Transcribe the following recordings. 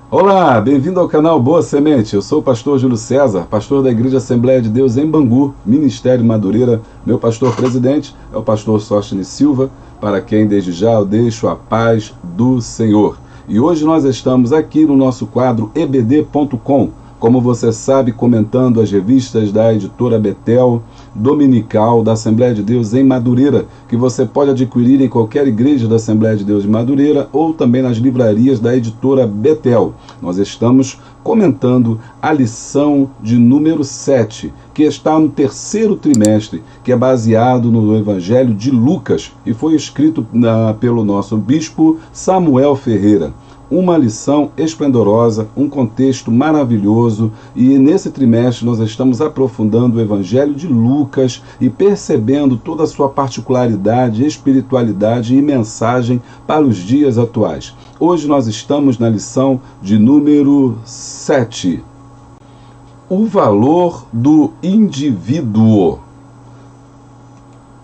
Olá, bem-vindo ao canal Boa Semente. Eu sou o pastor Júlio César, pastor da Igreja Assembleia de Deus em Bangu, Ministério Madureira. Meu pastor presidente é o pastor Sóstenes Silva, para quem desde já eu deixo a paz do Senhor. E hoje nós estamos aqui no nosso quadro ebd.com, como você sabe, comentando as revistas da editora Betel, dominical da Assembleia de Deus em Madureira, que você pode adquirir em qualquer igreja da Assembleia de Deus de Madureira ou também nas livrarias da editora Betel. Nós estamos comentando a lição de número 7, que está no terceiro trimestre, que é baseado no Evangelho de Lucas e foi escrito pelo nosso bispo Samuel Ferreira. Uma lição esplendorosa, um contexto maravilhoso, e nesse trimestre nós estamos aprofundando o Evangelho de Lucas e percebendo toda a sua particularidade, espiritualidade e mensagem para os dias atuais. Hoje nós estamos na lição de número 7. O valor do indivíduo.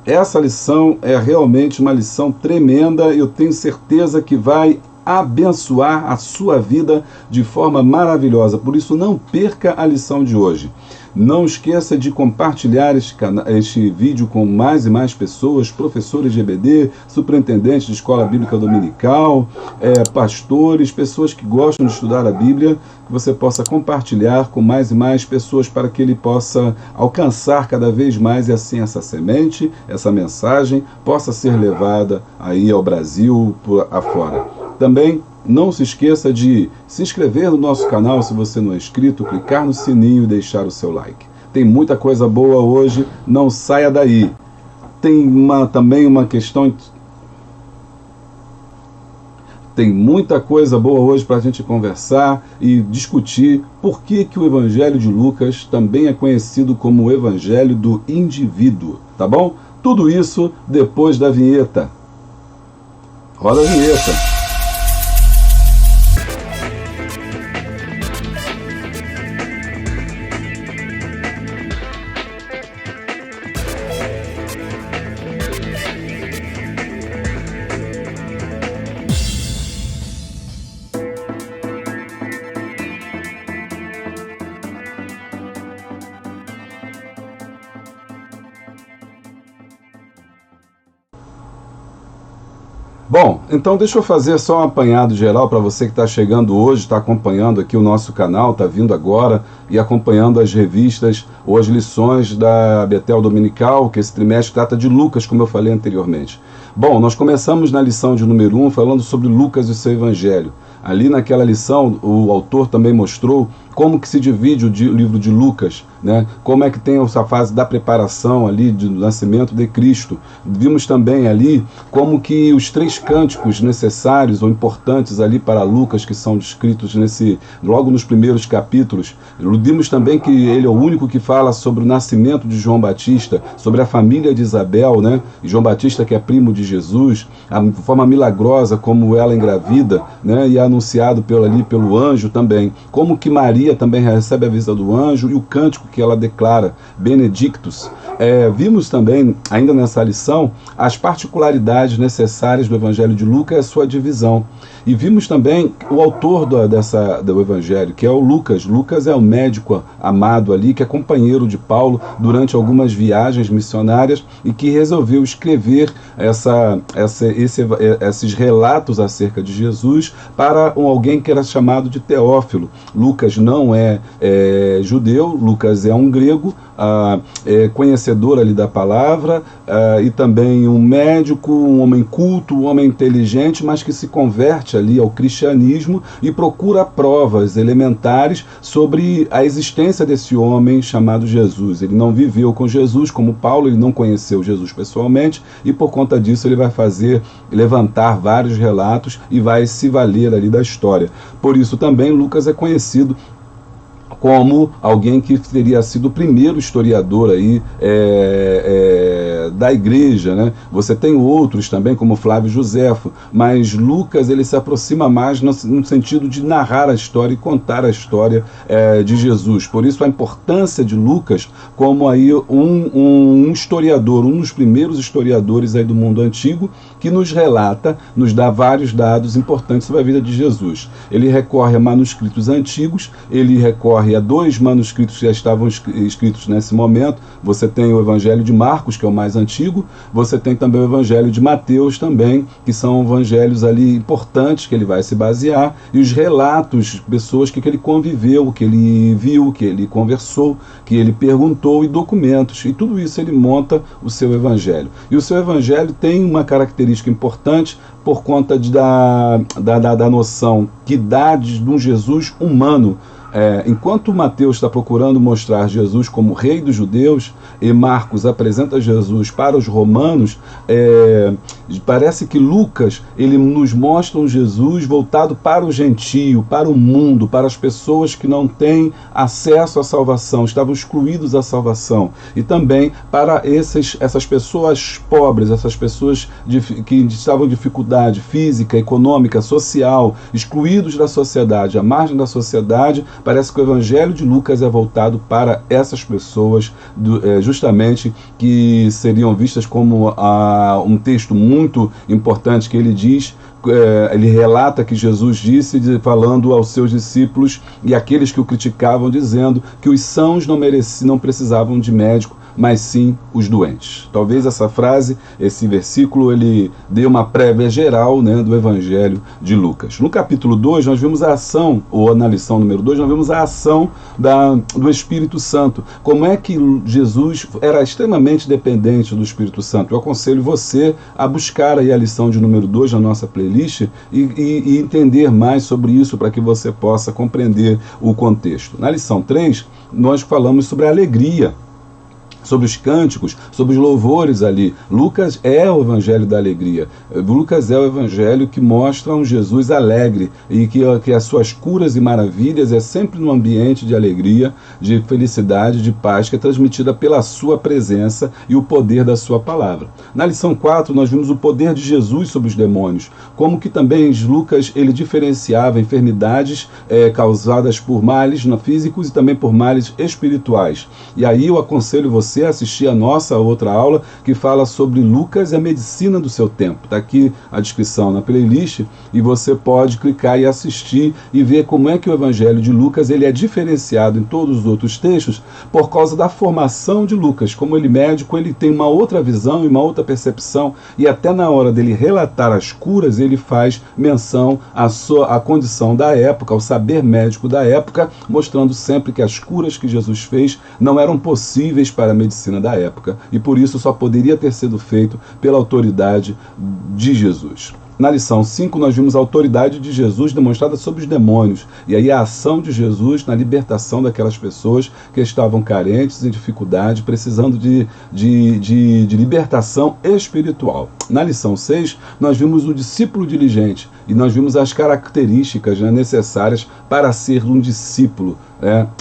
Essa lição é realmente uma lição tremenda, eu tenho certeza que vai abençoar a sua vida de forma maravilhosa. Por isso, não perca a lição de hoje. Não esqueça de compartilhar este vídeo com mais e mais pessoas, professores de EBD, superintendentes de escola bíblica dominical, pastores, pessoas que gostam de estudar a Bíblia, que você possa compartilhar com mais e mais pessoas para que ele possa alcançar cada vez mais e assim essa semente, essa mensagem possa ser levada aí ao Brasil, por afora. Também não se esqueça de se inscrever no nosso canal se você não é inscrito, clicar no sininho e deixar o seu like. Tem muita coisa boa hoje, não saia daí. Tem também uma questão... Tem muita coisa boa hoje para a gente conversar e discutir por que o Evangelho de Lucas também é conhecido como o Evangelho do indivíduo, tá bom? Tudo isso depois da vinheta. Roda a vinheta. Bom, então deixa eu fazer só um apanhado geral para você que está chegando hoje, está acompanhando aqui o nosso canal, está vindo agora e acompanhando as revistas ou as lições da Betel Dominical, que esse trimestre trata de Lucas, como eu falei anteriormente. Bom, nós começamos na lição de número 1 falando sobre Lucas e seu Evangelho. Ali naquela lição, o autor também mostrou como que se divide o livro de Lucas, né? Como é que tem essa fase da preparação ali do nascimento de Cristo. Vimos também ali como que os 3 cânticos necessários ou importantes ali para Lucas, que são descritos logo nos primeiros capítulos. Vimos também que ele é o único que fala sobre o nascimento de João Batista, sobre a família de Isabel, né? E João Batista, que é primo de Jesus, a forma milagrosa como ela engravida, né? E é anunciado pelo anjo também. Como que Maria também recebe a visita do anjo e o cântico que ela declara, Benedictus. Vimos também, ainda nessa lição, as particularidades necessárias do Evangelho de Lucas e a sua divisão. E vimos também o autor do Evangelho, que é o Lucas. Lucas é o médico amado ali, que é companheiro de Paulo durante algumas viagens missionárias e que resolveu escrever esses relatos acerca de Jesus para alguém que era chamado de Teófilo. Lucas não é judeu, Lucas é um grego, conhecedor ali da palavra, e também um médico, um homem culto, um homem inteligente, mas que se converte ali ao cristianismo e procura provas elementares sobre a existência desse homem chamado Jesus. Ele não viveu com Jesus como Paulo, ele não conheceu Jesus pessoalmente e por conta disso ele vai levantar vários relatos e vai se valer ali da história. Por isso também Lucas é conhecido como alguém que teria sido o primeiro historiador aí da igreja, né? Você tem outros também, como Flávio Josefo, mas Lucas ele se aproxima mais no sentido de narrar a história e contar a história de Jesus. Por isso a importância de Lucas como aí um historiador, um dos primeiros historiadores aí do mundo antigo, que nos relata, nos dá vários dados importantes sobre a vida de Jesus. Ele recorre a manuscritos antigos, ele recorre a 2 manuscritos que já estavam escritos nesse momento. Você tem o Evangelho de Marcos, que é o mais antigo, você tem também o Evangelho de Mateus também, que são evangelhos ali importantes que ele vai se basear, e os relatos de pessoas que ele conviveu, que ele viu, que ele conversou, que ele perguntou, e documentos, e tudo isso ele monta o seu Evangelho. E o seu Evangelho tem uma característica importante por conta da noção que dá de um Jesus humano. Enquanto Mateus está procurando mostrar Jesus como rei dos judeus e Marcos apresenta Jesus para os romanos, parece que Lucas ele nos mostra um Jesus voltado para o gentio, para o mundo, para as pessoas que não têm acesso à salvação, estavam excluídos da salvação, e também para essas pessoas pobres, essas pessoas que estavam em dificuldade física, econômica, social, excluídos da sociedade, à margem da sociedade. Parece que o Evangelho de Lucas é voltado para essas pessoas, justamente, que seriam vistas como um texto muito importante que ele diz. Ele relata que Jesus disse, falando aos seus discípulos e aqueles que o criticavam, dizendo que os sãos não precisavam de médico, mas sim os doentes. Talvez essa frase, esse versículo, ele dê uma prévia geral, né, do Evangelho de Lucas. No capítulo 2, nós vimos a ação, ou na lição número 2, nós vimos a ação do Espírito Santo. Como é que Jesus era extremamente dependente do Espírito Santo. Eu aconselho você a buscar aí a lição de número 2 na nossa playlist e entender mais sobre isso, para que você possa compreender o contexto. Na lição 3, nós falamos sobre a alegria, sobre os cânticos, sobre os louvores ali. Lucas é o Evangelho da alegria. Lucas é o Evangelho que mostra um Jesus alegre e que as suas curas e maravilhas é sempre num ambiente de alegria, de felicidade, de paz, que é transmitida pela sua presença e o poder da sua palavra. Na lição 4, nós vimos o poder de Jesus sobre os demônios, como que também Lucas ele diferenciava enfermidades causadas por males físicos e também por males espirituais. E aí eu aconselho você assistir a nossa outra aula que fala sobre Lucas e a medicina do seu tempo. Está aqui a descrição na playlist e você pode clicar e assistir e ver como é que o Evangelho de Lucas ele é diferenciado em todos os outros textos por causa da formação de Lucas. Como ele médico, ele tem uma outra visão e uma outra percepção, e até na hora dele relatar as curas, ele faz menção à condição da época, ao saber médico da época, mostrando sempre que as curas que Jesus fez não eram possíveis para a medicina da época, e por isso só poderia ter sido feito pela autoridade de Jesus. Na lição 5, nós vimos a autoridade de Jesus demonstrada sobre os demônios, e aí a ação de Jesus na libertação daquelas pessoas que estavam carentes, em dificuldade, precisando de libertação espiritual. Na lição 6, nós vimos o discípulo diligente, e nós vimos as características, né, necessárias para ser um discípulo.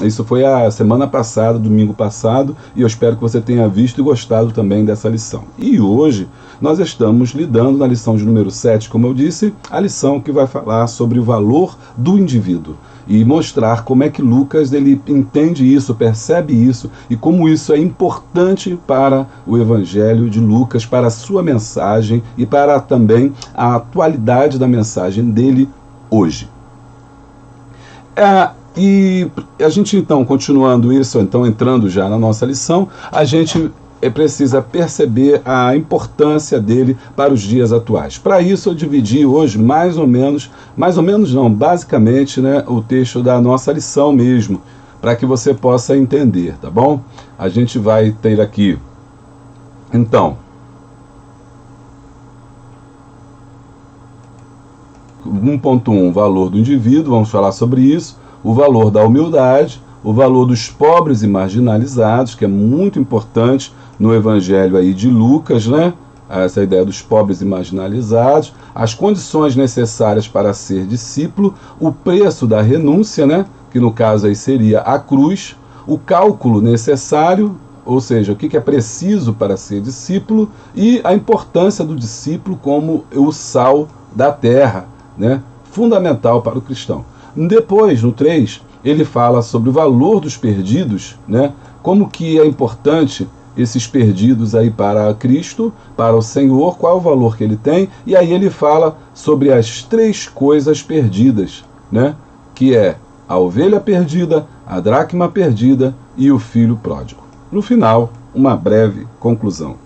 Isso foi a semana passada, domingo passado, e eu espero que você tenha visto e gostado também dessa lição. E hoje nós estamos lidando na lição de número 7, como eu disse, a lição que vai falar sobre o valor do indivíduo e mostrar como é que Lucas ele entende isso, percebe isso e como isso é importante para o Evangelho de Lucas, para a sua mensagem e para também a atualidade da mensagem dele hoje. E a gente então, continuando isso, então entrando já na nossa lição, a gente precisa perceber a importância dele para os dias atuais. Para isso eu dividi hoje mais ou menos não, basicamente, né, o texto da nossa lição mesmo, para que você possa entender, tá bom? A gente vai ter aqui, então, 1.1, valor do indivíduo, vamos falar sobre isso, o valor da humildade, o valor dos pobres e marginalizados, que é muito importante no Evangelho aí de Lucas, né? Essa ideia dos pobres e marginalizados, as condições necessárias para ser discípulo, o preço da renúncia, né? que no caso aí seria a cruz, o cálculo necessário, ou seja, o que é preciso para ser discípulo, e a importância do discípulo como o sal da terra, né? Fundamental para o cristão. Depois, no 3, ele fala sobre o valor dos perdidos, né? Como que é importante esses perdidos aí para Cristo, para o Senhor, qual é o valor que ele tem, e aí ele fala sobre as 3 coisas perdidas, né? Que é a ovelha perdida, a dracma perdida e o filho pródigo. No final, uma breve conclusão.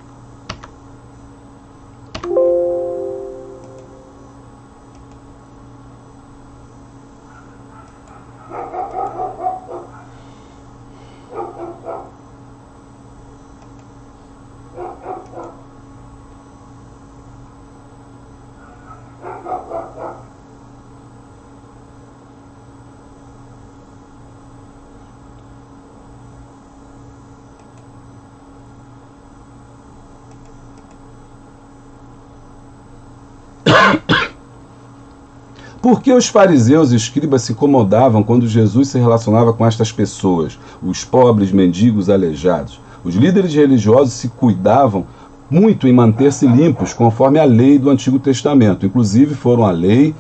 Por que os fariseus e escribas se incomodavam quando Jesus se relacionava com estas pessoas, os pobres, mendigos, aleijados? Os líderes religiosos se cuidavam muito em manter-se limpos, conforme a lei do Antigo Testamento. Inclusive foram a lei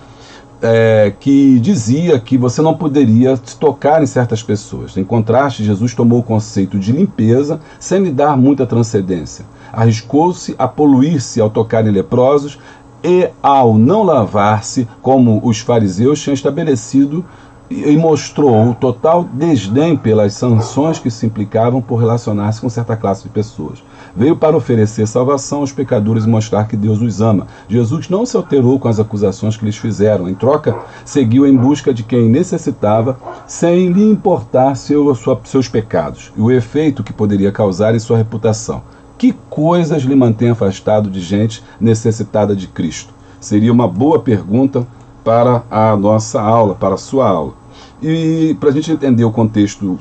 que dizia que você não poderia se tocar em certas pessoas. Em contraste, Jesus tomou o conceito de limpeza sem lhe dar muita transcendência. Arriscou-se a poluir-se ao tocar em leprosos, e ao não lavar-se, como os fariseus tinham estabelecido, e mostrou o total desdém pelas sanções que se implicavam por relacionar-se com certa classe de pessoas. Veio para oferecer salvação aos pecadores e mostrar que Deus os ama. Jesus não se alterou com as acusações que lhes fizeram. Em troca, seguiu em busca de quem necessitava, sem lhe importar seus pecados e o efeito que poderia causar em sua reputação. Que coisas lhe mantém afastado de gente necessitada de Cristo? Seria uma boa pergunta para a nossa aula, para a sua aula. E para a gente entender o contexto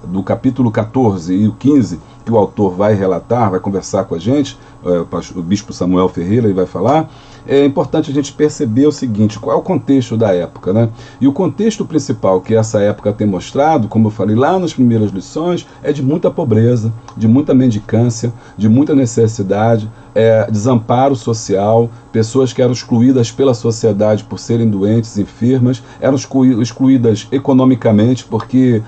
do capítulo 14 e o 15, que o autor vai relatar, vai conversar com a gente, o bispo Samuel Ferreira vai falar, é importante a gente perceber o seguinte: qual é o contexto da época, né? E o contexto principal que essa época tem mostrado, como eu falei lá nas primeiras lições, é de muita pobreza, de muita mendicância, de muita necessidade, desamparo social, pessoas que eram excluídas pela sociedade por serem doentes, enfermas, eram excluídas economicamente porque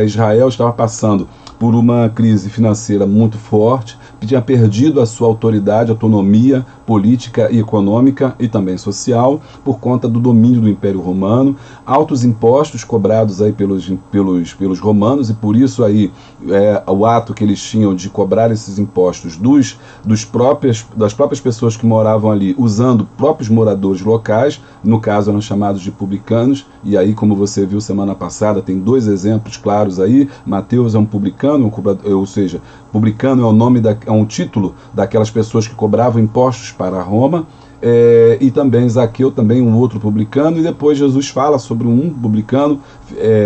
Israel estava passando por uma crise financeira muito forte, que tinha perdido a sua autoridade, autonomia política e econômica e também social, por conta do domínio do Império Romano, altos impostos cobrados aí pelos romanos, e por isso aí o ato que eles tinham de cobrar esses impostos das próprias pessoas que moravam ali, usando próprios moradores locais, no caso eram chamados de publicanos, e aí, como você viu semana passada, tem 2 exemplos claros aí. Mateus é um publicano, ou seja, publicano é um título daquelas pessoas que cobravam impostos para Roma, e também Zaqueu, também um outro publicano, e depois Jesus fala sobre um publicano,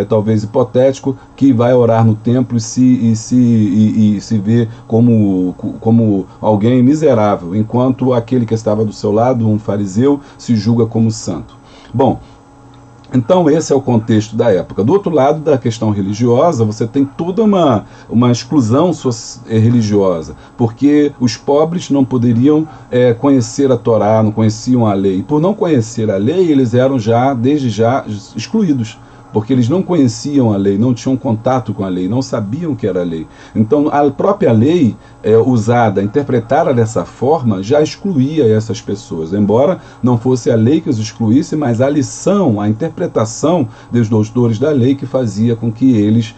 talvez hipotético, que vai orar no templo e se vê como alguém miserável, enquanto aquele que estava do seu lado, um fariseu, se julga como santo. Bom, então esse é o contexto da época. Do outro lado da questão religiosa, você tem toda uma exclusão religiosa, porque os pobres não poderiam conhecer a Torá, não conheciam a lei. E por não conhecer a lei, eles eram desde já excluídos, porque eles não conheciam a lei, não tinham contato com a lei, não sabiam o que era a lei. Então a própria lei usada, interpretada dessa forma, já excluía essas pessoas, embora não fosse a lei que os excluísse, mas a lição, a interpretação dos doutores da lei que fazia com que eles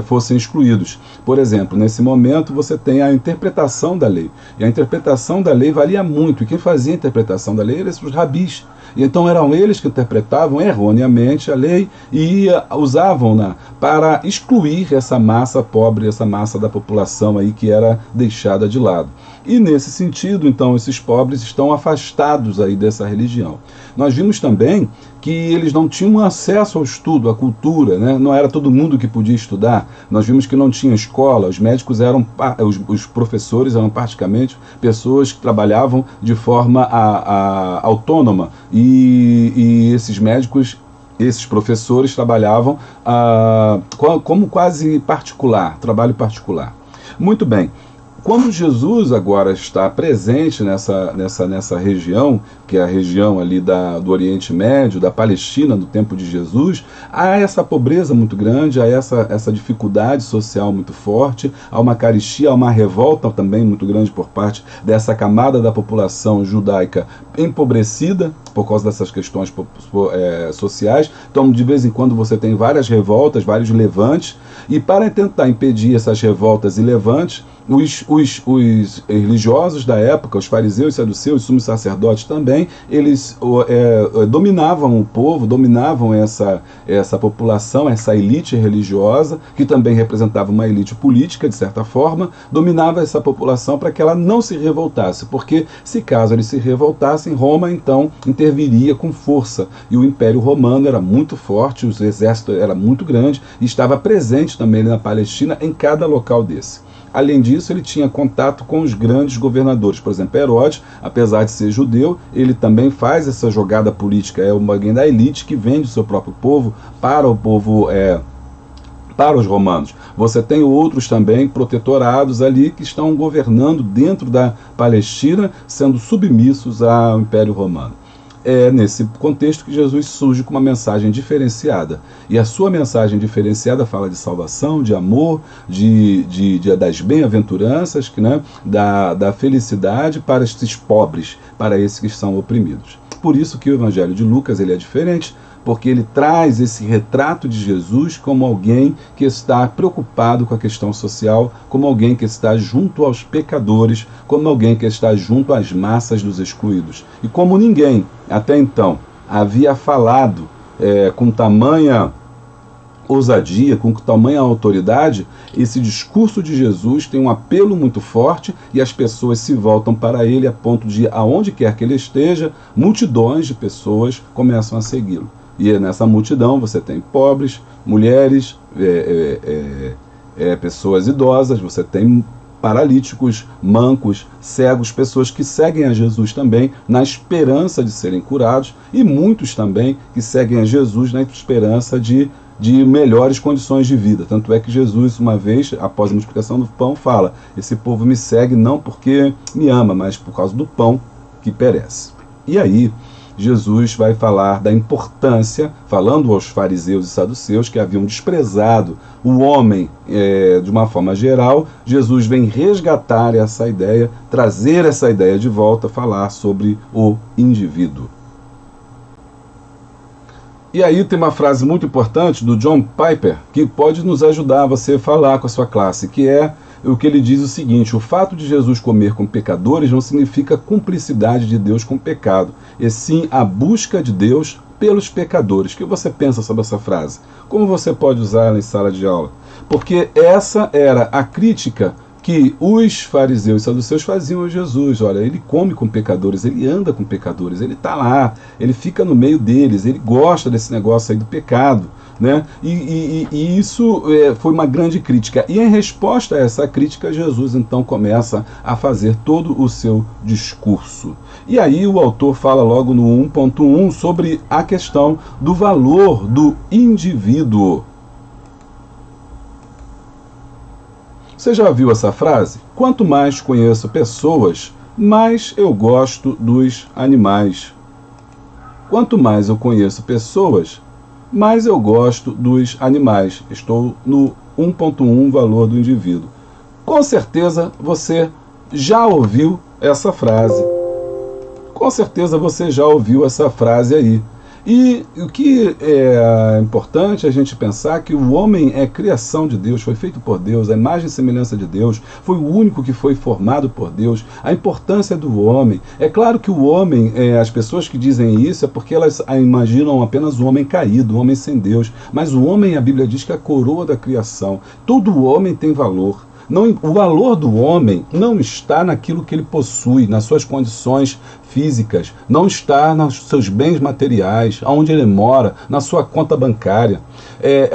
fossem excluídos. Por exemplo, nesse momento você tem a interpretação da lei, e a interpretação da lei valia muito, e quem fazia a interpretação da lei eram os rabis. E então eram eles que interpretavam erroneamente a lei e usavam-na para excluir essa massa pobre, essa massa da população aí que era deixada de lado. E nesse sentido, então, esses pobres estão afastados aí dessa religião. Nós vimos também que eles não tinham acesso ao estudo, à cultura, né? Não era todo mundo que podia estudar. Nós vimos que não tinha escola, os médicos os professores eram praticamente pessoas que trabalhavam de forma autônoma, e esses médicos Esses professores trabalhavam como quase particular, trabalho particular. Muito bem. Quando Jesus agora está presente nessa região, que é a região ali do Oriente Médio, da Palestina, no tempo de Jesus, há essa pobreza muito grande, há essa dificuldade social muito forte, há uma carestia, há uma revolta também muito grande por parte dessa camada da população judaica empobrecida, por causa dessas questões sociais. Então, de vez em quando, você tem várias revoltas, vários levantes, e para tentar impedir essas revoltas e levantes, os religiosos da época, os fariseus, saduceus, os sumos sacerdotes também, eles dominavam o povo, dominavam essa população, essa elite religiosa, que também representava uma elite política, de certa forma, dominava essa população para que ela não se revoltasse, porque se caso eles se revoltassem, Roma então interviria com força, e o Império Romano era muito forte, o exército era muito grande, e estava presente também na Palestina, em cada local desse. Além disso, ele tinha contato com os grandes governadores. Por exemplo, Herodes, apesar de ser judeu, ele também faz essa jogada política. É alguém da elite que vende o seu próprio povo para o povo, para os romanos. Você tem outros também protetorados ali que estão governando dentro da Palestina, sendo submissos ao Império Romano. É nesse contexto que Jesus surge com uma mensagem diferenciada. E a sua mensagem diferenciada fala de salvação, de amor, das bem-aventuranças, né, da felicidade para esses pobres, para esses que são oprimidos. Por isso que o Evangelho de Lucas ele é diferente, porque ele traz esse retrato de Jesus como alguém que está preocupado com a questão social, como alguém que está junto aos pecadores, como alguém que está junto às massas dos excluídos. E como ninguém, até então, havia falado com tamanha ousadia, com tamanha autoridade, esse discurso de Jesus tem um apelo muito forte e as pessoas se voltam para ele a ponto de, aonde quer que ele esteja, multidões de pessoas começam a segui-lo. E nessa multidão você tem pobres, mulheres, pessoas idosas, você tem paralíticos, mancos, cegos, pessoas que seguem a Jesus também na esperança de serem curados, e muitos também que seguem a Jesus na esperança de melhores condições de vida. Tanto é que Jesus, uma vez, após a multiplicação do pão, fala: esse povo me segue não porque me ama, mas por causa do pão que perece. E aí, Jesus vai falar da importância, falando aos fariseus e saduceus que haviam desprezado o homem de uma forma geral. Jesus vem resgatar essa ideia, trazer essa ideia de volta, falar sobre o indivíduo. E aí tem uma frase muito importante do John Piper que pode nos ajudar a você falar com a sua classe, que é o que ele diz o seguinte: o fato de Jesus comer com pecadores não significa cumplicidade de Deus com o pecado, e sim a busca de Deus pelos pecadores. O que você pensa sobre essa frase? Como você pode usá-la em sala de aula? Porque essa era a crítica que os fariseus e saduceus faziam a Jesus. Olha, ele come com pecadores, ele anda com pecadores, ele está lá, ele fica no meio deles, ele gosta desse negócio aí do pecado, né? E isso foi uma grande crítica. E em resposta a essa crítica, Jesus então começa a fazer todo o seu discurso. E aí o autor fala logo no 1.1 sobre a questão do valor do indivíduo. Você já viu essa frase? Quanto mais conheço pessoas, mais eu gosto dos animais. Quanto mais eu conheço pessoas, mais eu gosto dos animais. Estou no 1.1, valor do indivíduo. Com certeza você já ouviu essa frase. Com certeza você já ouviu essa frase aí. E o que é importante a gente pensar que o homem é criação de Deus, foi feito por Deus, a imagem e semelhança de Deus, foi o único que foi formado por Deus, a importância do homem. É claro que o homem, as pessoas que dizem isso é porque elas imaginam apenas o homem caído, o homem sem Deus, mas o homem, a Bíblia diz que é a coroa da criação. Todo homem tem valor. Não, o valor do homem não está naquilo que ele possui, nas suas condições físicas, não está nos seus bens materiais, aonde ele mora, na sua conta bancária.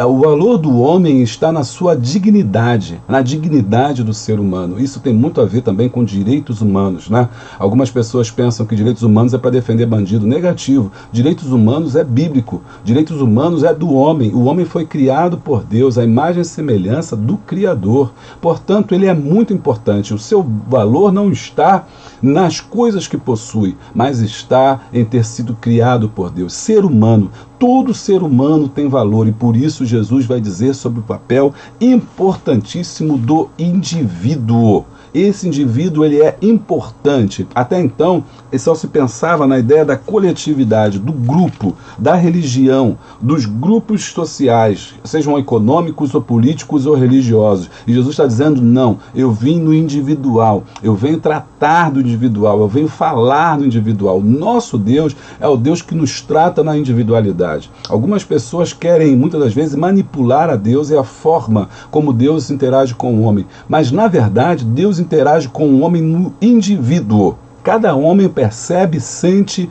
O valor do homem está na sua dignidade, na dignidade do ser humano. Isso tem muito a ver também com direitos humanos, né? Algumas pessoas pensam que direitos humanos é para defender bandido. Negativo. Direitos humanos é bíblico. Direitos humanos é do homem. O homem foi criado por Deus, a imagem e semelhança do Criador. Portanto, ele é muito importante. O seu valor não está nas coisas que possui, mas está em ter sido criado por Deus. Ser humano, todo ser humano tem valor, e por isso Jesus vai dizer sobre o papel importantíssimo do indivíduo. Esse indivíduo, ele é importante. Até então, só se pensava na ideia da coletividade, do grupo, da religião, dos grupos sociais, sejam econômicos ou políticos ou religiosos. E Jesus está dizendo, não, eu vim no individual, eu venho tratar do individual, eu venho falar do individual. Nosso Deus é o Deus que nos trata na individualidade. Algumas pessoas querem, muitas das vezes, manipular a Deus e a forma como Deus interage com o homem. Mas, na verdade, Deus interage com o homem no indivíduo. Cada homem percebe, sente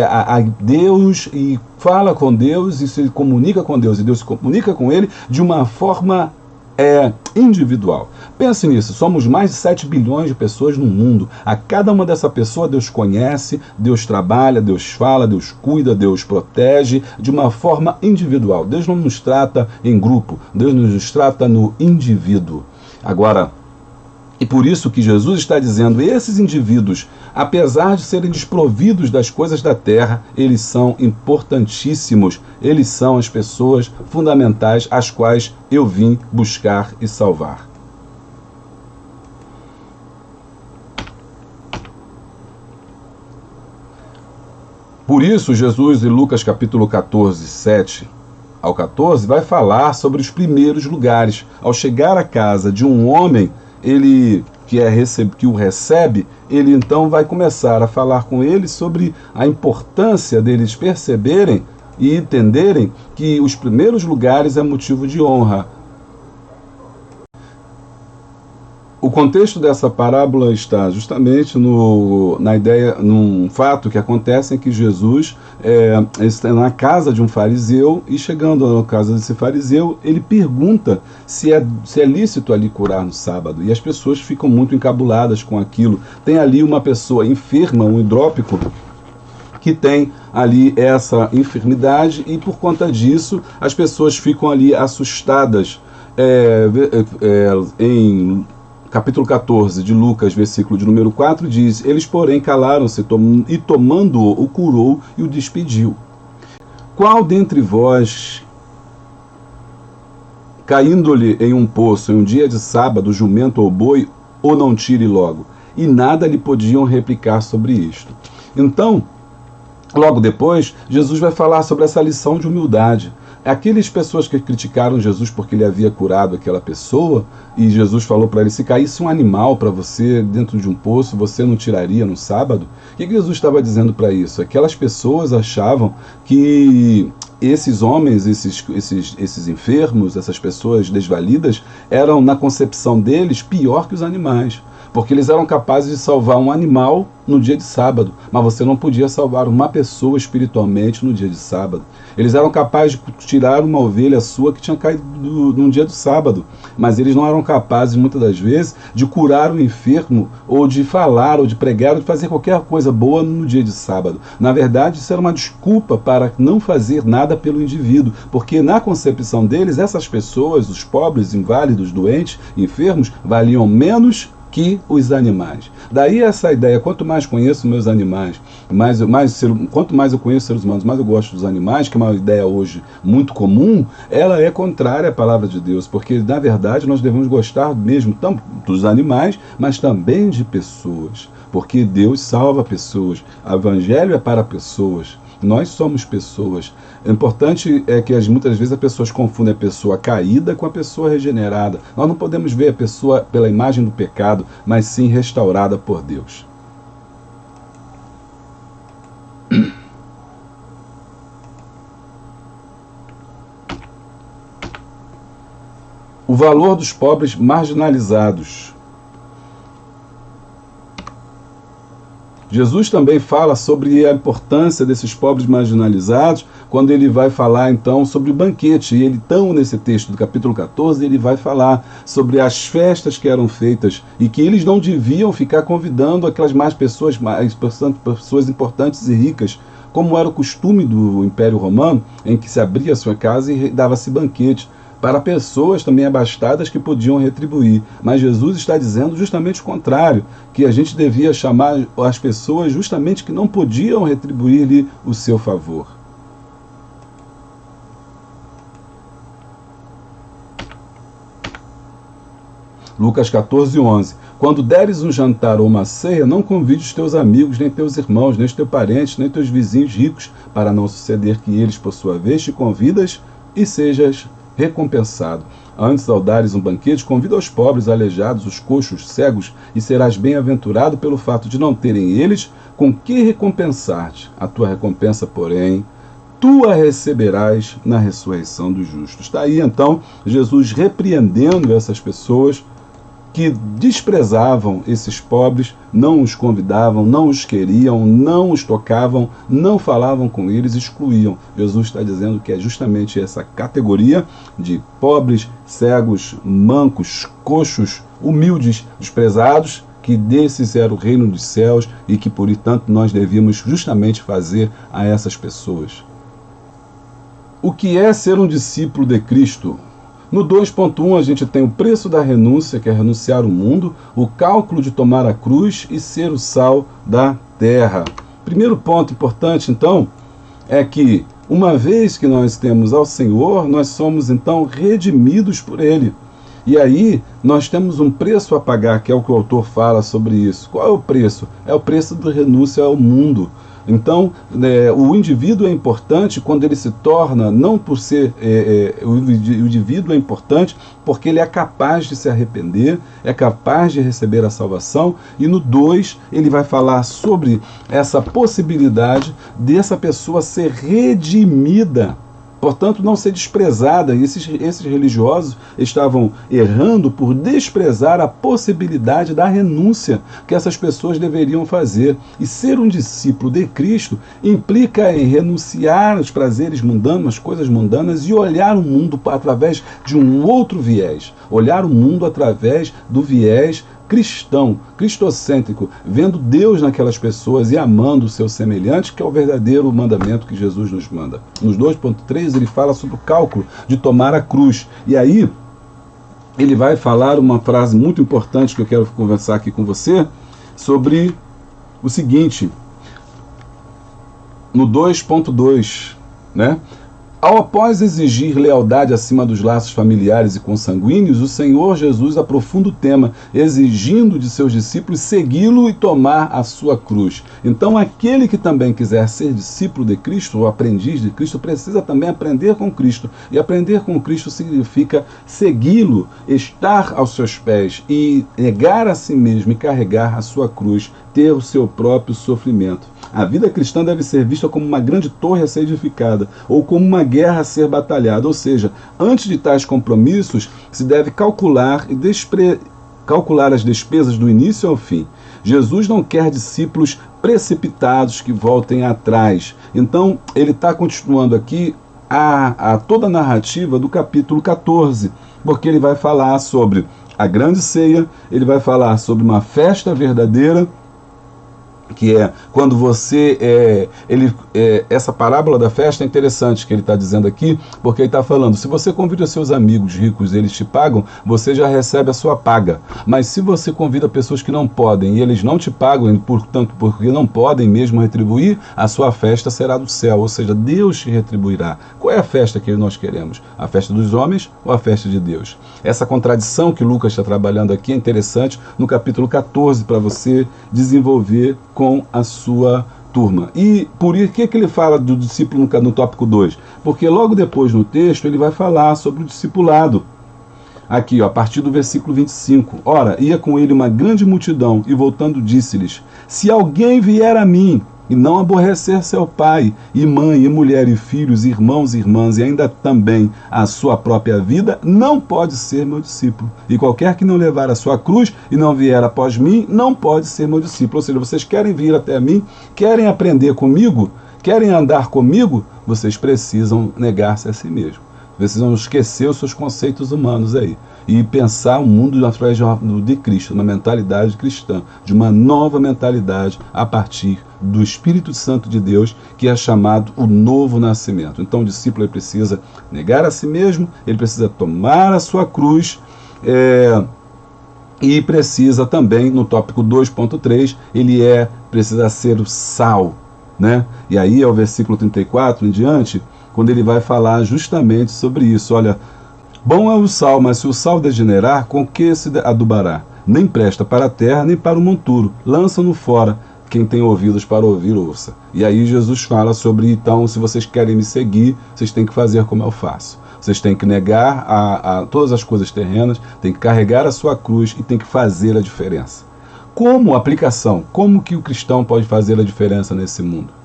a Deus e fala com Deus e se comunica com Deus, e Deus se comunica com ele de uma forma individual. Pense nisso, somos mais de 7 bilhões de pessoas no mundo. A cada uma dessa pessoa Deus conhece, Deus trabalha, Deus fala, Deus cuida, Deus protege de uma forma individual. Deus não nos trata em grupo, Deus nos trata no indivíduo. Agora, e por isso que Jesus está dizendo, esses indivíduos, apesar de serem desprovidos das coisas da terra, eles são importantíssimos, eles são as pessoas fundamentais às quais eu vim buscar e salvar. Por isso, Jesus, em Lucas capítulo 14, 7 ao 14, vai falar sobre os primeiros lugares. Ao chegar à casa de um homem, ele que o recebe, ele então vai começar a falar com ele sobre a importância deles perceberem e entenderem que os primeiros lugares é motivo de honra. O contexto dessa parábola está justamente na ideia, num fato que acontece em que Jesus está na casa de um fariseu, e chegando na casa desse fariseu, ele pergunta se é lícito ali curar no sábado, e as pessoas ficam muito encabuladas com aquilo. Tem ali uma pessoa enferma, um hidrópico, que tem ali essa enfermidade, e por conta disso as pessoas ficam ali assustadas. Em capítulo 14 de Lucas, versículo de número 4, diz: eles, porém, calaram-se, e tomando-o, o curou e o despediu. Qual dentre vós, caindo-lhe em um poço, em um dia de sábado, jumento ou boi, o não tire logo? E nada lhe podiam replicar sobre isto. Então, logo depois, Jesus vai falar sobre essa lição de humildade. Aquelas pessoas que criticaram Jesus porque ele havia curado aquela pessoa, e Jesus falou para ele, se caísse um animal para você dentro de um poço, você não tiraria no sábado? O que Jesus estava dizendo para isso? Aquelas pessoas achavam que esses homens, esses enfermos, essas pessoas desvalidas, eram, na concepção deles, pior que os animais. Porque eles eram capazes de salvar um animal no dia de sábado, mas você não podia salvar uma pessoa espiritualmente no dia de sábado. Eles eram capazes de tirar uma ovelha sua que tinha caído no dia do sábado, mas eles não eram capazes, muitas das vezes, de curar o enfermo, ou de falar, ou de pregar, ou de fazer qualquer coisa boa no dia de sábado. Na verdade, isso era uma desculpa para não fazer nada pelo indivíduo, porque na concepção deles, essas pessoas, os pobres, inválidos, doentes, enfermos, valiam menos que os animais. Daí essa ideia, quanto mais conheço meus animais, quanto mais eu conheço seres humanos, mais eu gosto dos animais, que é uma ideia hoje muito comum, ela é contrária à palavra de Deus, porque na verdade nós devemos gostar mesmo tanto dos animais, mas também de pessoas, porque Deus salva pessoas, o evangelho é para pessoas. Nós somos pessoas. O importante é que muitas vezes as pessoas confundem a pessoa caída com a pessoa regenerada. Nós não podemos ver a pessoa pela imagem do pecado, mas sim restaurada por Deus. O valor dos pobres marginalizados. Jesus também fala sobre a importância desses pobres marginalizados, quando ele vai falar então sobre o banquete. E ele, então, nesse texto do capítulo 14, ele vai falar sobre as festas que eram feitas e que eles não deviam ficar convidando aquelas pessoas importantes e ricas, como era o costume do Império Romano, em que se abria a sua casa e dava-se banquete para pessoas também abastadas que podiam retribuir. Mas Jesus está dizendo justamente o contrário, que a gente devia chamar as pessoas justamente que não podiam retribuir-lhe o seu favor. Lucas 14:11. Quando deres um jantar ou uma ceia, não convide os teus amigos, nem teus irmãos, nem os teus parentes, nem teus vizinhos ricos, para não suceder que eles, por sua vez, te convidas e sejas recompensado. Antes, ao dares um banquete, convida os pobres, aleijados, os coxos, cegos, e serás bem-aventurado pelo fato de não terem eles com que recompensar-te. A tua recompensa, porém, tu a receberás na ressurreição dos justos. Está aí, então, Jesus repreendendo essas pessoas que desprezavam esses pobres, não os convidavam, não os queriam, não os tocavam, não falavam com eles, excluíam. Jesus está dizendo que é justamente essa categoria de pobres, cegos, mancos, coxos, humildes, desprezados, que desses era o reino dos céus e que, portanto, nós devíamos justamente fazer a essas pessoas. O que é ser um discípulo de Cristo? No 2.1 a gente tem o preço da renúncia, que é renunciar o mundo, o cálculo de tomar a cruz e ser o sal da terra. Primeiro ponto importante, então, é que uma vez que nós temos ao Senhor, nós somos, então, redimidos por Ele. E aí nós temos um preço a pagar, que é o que o autor fala sobre isso. Qual é o preço? É o preço da renúncia ao mundo. Então, o indivíduo é importante quando ele se torna, não por ser, o indivíduo é importante porque ele é capaz de se arrepender, é capaz de receber a salvação, e no 2 ele vai falar sobre essa possibilidade dessa pessoa ser redimida. Portanto, não ser desprezada. E esses religiosos estavam errando por desprezar a possibilidade da renúncia que essas pessoas deveriam fazer. E ser um discípulo de Cristo implica em renunciar aos prazeres mundanos, às coisas mundanas, e olhar o mundo através de um outro viés. Olhar o mundo através do viés cristão, cristocêntrico, vendo Deus naquelas pessoas e amando o seu semelhante, que é o verdadeiro mandamento que Jesus nos manda. Nos 2.3 ele fala sobre o cálculo de tomar a cruz. E aí ele vai falar uma frase muito importante que eu quero conversar aqui com você, sobre o seguinte, no 2.2, né? Após exigir lealdade acima dos laços familiares e consanguíneos, o Senhor Jesus aprofunda o tema, exigindo de seus discípulos segui-lo e tomar a sua cruz. Então, aquele que também quiser ser discípulo de Cristo, ou aprendiz de Cristo, precisa também aprender com Cristo. E aprender com Cristo significa segui-lo, estar aos seus pés e negar a si mesmo e carregar a sua cruz, ter o seu próprio sofrimento. A vida cristã deve ser vista como uma grande torre a ser edificada, ou como uma guerra a ser batalhada. Ou seja, antes de tais compromissos, se deve calcular as despesas do início ao fim. Jesus não quer discípulos precipitados que voltem atrás. Então, ele está continuando aqui toda a narrativa do capítulo 14, porque ele vai falar sobre a grande ceia, ele vai falar sobre uma festa verdadeira, que é quando você, essa parábola da festa é interessante que ele está dizendo aqui, porque ele está falando, se você convida seus amigos ricos, eles te pagam, você já recebe a sua paga. Mas se você convida pessoas que não podem e eles não te pagam, portanto, porque não podem mesmo retribuir, a sua festa será do céu, ou seja, Deus te retribuirá. Qual é a festa que nós queremos? A festa dos homens ou a festa de Deus? Essa contradição que Lucas está trabalhando aqui é interessante no capítulo 14, para você desenvolver com a sua turma. E por que ele fala do discípulo no tópico 2? Porque logo depois no texto ele vai falar sobre o discipulado. Aqui, ó, a partir do versículo 25. Ora, ia com ele uma grande multidão e voltando disse-lhes, se alguém vier a mim e não aborrecer seu pai, e mãe, e mulher, e filhos, irmãos e irmãs, e ainda também a sua própria vida, não pode ser meu discípulo. E qualquer que não levar a sua cruz e não vier após mim, não pode ser meu discípulo. Ou seja, vocês querem vir até mim, querem aprender comigo, querem andar comigo, vocês precisam negar-se a si mesmo. Precisam esquecer os seus conceitos humanos aí e pensar o mundo através de Cristo, uma mentalidade cristã, de uma nova mentalidade a partir do Espírito Santo de Deus, que é chamado o novo nascimento. Então o discípulo ele precisa negar a si mesmo, ele precisa tomar a sua cruz, e precisa também, no tópico 2.3, ele precisa ser o sal, né? E aí é o versículo 34 em diante, quando ele vai falar justamente sobre isso. Olha, bom é o sal, mas se o sal degenerar, com que se adubará? Nem presta para a terra, nem para o monturo. Lança-no fora. Quem tem ouvidos para ouvir, ouça. E aí Jesus fala sobre, então, se vocês querem me seguir, vocês têm que fazer como eu faço. Vocês têm que negar todas as coisas terrenas, têm que carregar a sua cruz e têm que fazer a diferença. Como aplicação? Como que o cristão pode fazer a diferença nesse mundo?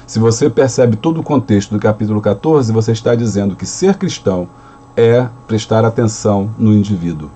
Se você percebe todo o contexto do capítulo 14, você está dizendo que ser cristão é prestar atenção no indivíduo.